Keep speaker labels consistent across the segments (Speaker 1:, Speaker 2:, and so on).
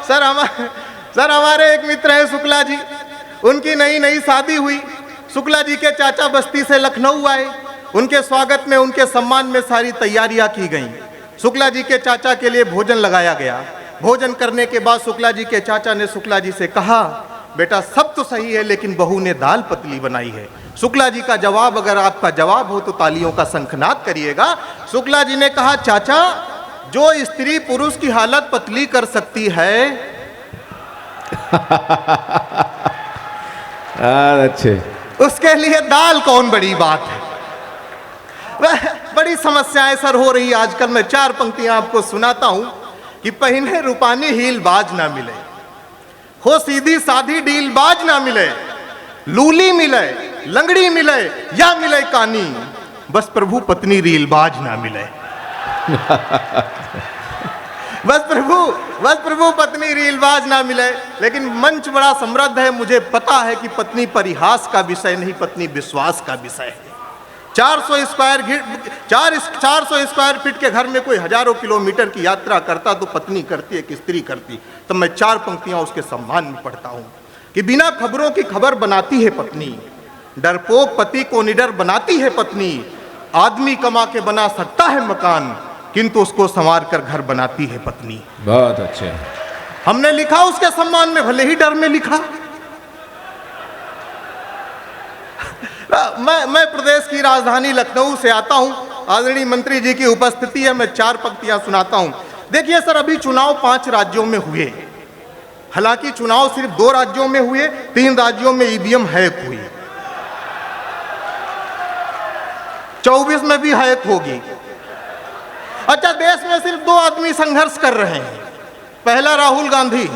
Speaker 1: Sir हमारे एक मित्र हैं शुक्ला जी, उनकी नई नई शादी हुई। शुक्ला जी के चाचा बस्ती से लखनऊ आए, उनके स्वागत में, उनके सम्मान में सारी तैयारियां की गईं। शुक्ला जी के चाचा के लिए भोजन लगाया गया। भोजन करने के बाद शुक्ला जी के चाचा ने शुक्ला जी से कहा, बेटा सब तो सही है लेकिन बहू ने दाल पतली बनाई है। शुक्ला जी का जवाब, अगर आपका जवाब हो तो तालियों का शंखनाद करिएगा। शुक्ला जी ने कहा, चाचा जो स्त्री पुरुष की हालत पतली कर सकती है
Speaker 2: अच्छे,
Speaker 1: उसके लिए दाल कौन बड़ी बात है। बड़ी समस्याएं सर हो रही आजकल। मैं 4 पंक्तियां आपको सुनाता हूं कि पहिने रूपानी हील बाज ना मिले, हो सीधी साधी डील बाज ना मिले, लूली मिले लंगड़ी मिले या मिले कानी, बस प्रभु पत्नी रील बाज ना मिले। बस प्रभु पत्नी रीलबाज ना मिले। लेकिन मंच बड़ा समृद्ध है, मुझे पता है कि पत्नी परिहास का विषय नहीं, पत्नी विश्वास का विषय है। 400 स्क्वायर फीट के घर में कोई हजारों किलोमीटर की यात्रा करता तो पत्नी करती, एक स्त्री करती। तो मैं 4 पंक्तियां उसके सम्मान में पढ़ता हूं कि बिना खबरों की खबर बनाती है पत्नी, डरपोक पति को निडर बनाती है पत्नी, आदमी कमा के बना सकता है मकान किंतु उसको संवार कर घर बनाती है पत्नी।
Speaker 2: बहुत अच्छे।
Speaker 1: हमने लिखा उसके सम्मान में, भले ही डर में लिखा। मैं प्रदेश की राजधानी लखनऊ से आता हूं, आदरणीय मंत्री जी की उपस्थिति है, मैं 4 पंक्तियां सुनाता हूं। देखिए सर, अभी चुनाव 5 राज्यों में हुए, हालांकि चुनाव सिर्फ 2 राज्यों में हुए, 3 राज्यों में ईवीएम हैक हुई, 24 में भी हैक होगी। अच्छा, देश में सिर्फ 2 आदमी संघर्ष कर रहे हैं, पहला राहुल गांधी,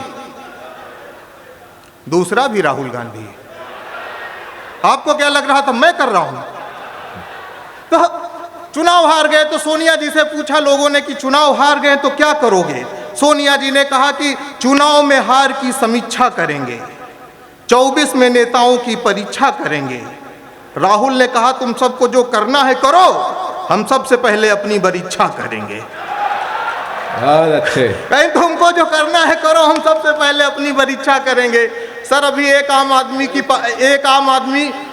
Speaker 1: दूसरा भी राहुल गांधी। आपको क्या लग रहा था मैं कर रहा हूं? तो चुनाव हार गए तो सोनिया जी से पूछा लोगों ने कि चुनाव हार गए तो क्या करोगे? सोनिया जी ने कहा कि चुनाव में हार की समीक्षा करेंगे, 24 में नेताओं की परीक्षा करेंगे। राहुल ने कहा तुम सबको जो करना है करो, हम सबसे पहले अपनी परीक्षा करेंगे।
Speaker 2: अच्छे।
Speaker 1: कहीं तुमको जो करना है करो, हम सबसे पहले अपनी परीक्षा करेंगे। सर अभी एक आम आदमी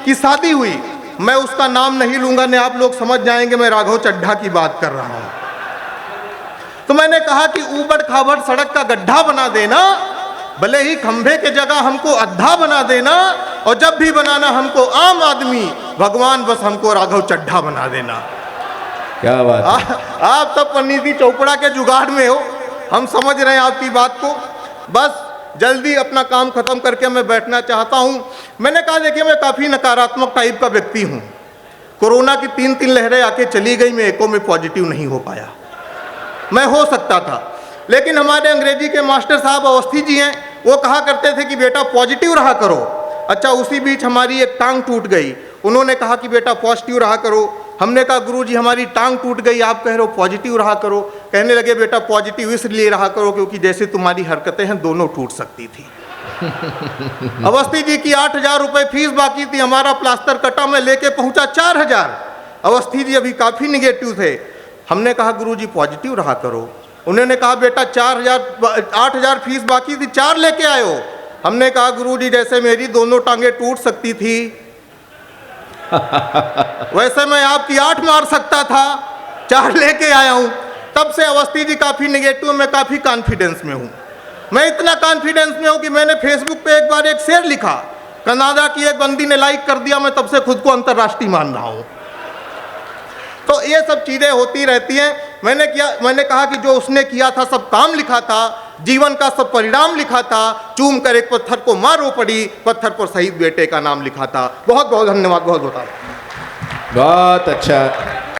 Speaker 1: की शादी हुई, मैं उसका नाम नहीं लूंगा, नहीं आप लोग समझ जाएंगे मैं राघव चड्ढा की बात कर रहा हूं। तो मैंने कहा कि ऊबड़ खाबड़ सड़क का गड्ढा बना देना, भले ही खंभे के जगह हमको अद्धा बना देना, और जब भी बनाना हमको आम आदमी, भगवान बस हमको राघव चड्ढा बना देना।
Speaker 2: क्या बात है।
Speaker 1: आप तब नीति चोपड़ा के जुगाड़ में हो, हम समझ रहे हैं आपकी बात को। बस जल्दी अपना काम खत्म करके मैं बैठना चाहता हूं। मैंने कहा देखिए मैं काफी नकारात्मक टाइप का व्यक्ति हूं। कोरोना की 3 लहरें आके चली गई, मैं एको में पॉजिटिव नहीं हो पाया। मैं हो सकता था, लेकिन हमारे अंग्रेजी के मास्टर साहब अवस्थी जी हैं, वो कहा करते थे कि बेटा पॉजिटिव रहा करो। अच्छा, उसी बीच हमारी एक टांग टूट गई, उन्होंने कहा कि बेटा पॉजिटिव रहा करो। हमने कहा गुरुजी हमारी टांग टूट गई, आप कह रहे हो पॉजिटिव रहा करो। कहने लगे बेटा पॉजिटिव इसलिए रहा करो क्योंकि जैसे तुम्हारी हरकतें हैं दोनों टूट सकती थी। अवस्थी जी की 8,000 रुपए फीस बाकी थी, हमारा प्लास्टर कटा, मैं लेके पहुंचा 4,000। अवस्थी जी अभी काफी निगेटिव थे। हमने कहा गुरुजी पॉजिटिव रहा करो। उन्होंने कहा बेटा 8,000 फीस बाकी थी, 4 लेके आए हो। हमने कहा गुरुजी जैसे मेरी दोनों टांगे टूट सकती थी वैसे मैं आपकी 8 मार सकता था, 4 लेके आया हूं। तब से अवस्थी जी काफी निगेटिव, मैं काफी कॉन्फिडेंस में हूं। मैं इतना कॉन्फिडेंस में हूं कि मैंने फेसबुक पे एक बार एक शेर लिखा, कनाडा की एक बंदी ने लाइक कर दिया, मैं तब से खुद को अंतर्राष्ट्रीय मान रहा हूं। तो ये सब चीजें होती रहती हैं। मैंने कहा कि जो उसने किया था सब काम लिखा था, जीवन का सब परिणाम लिखा था, चूम कर एक पत्थर को मारो पड़ी, पत्थर पर शहीद बेटे का नाम लिखा था। बहुत बहुत धन्यवाद। बहुत अच्छा।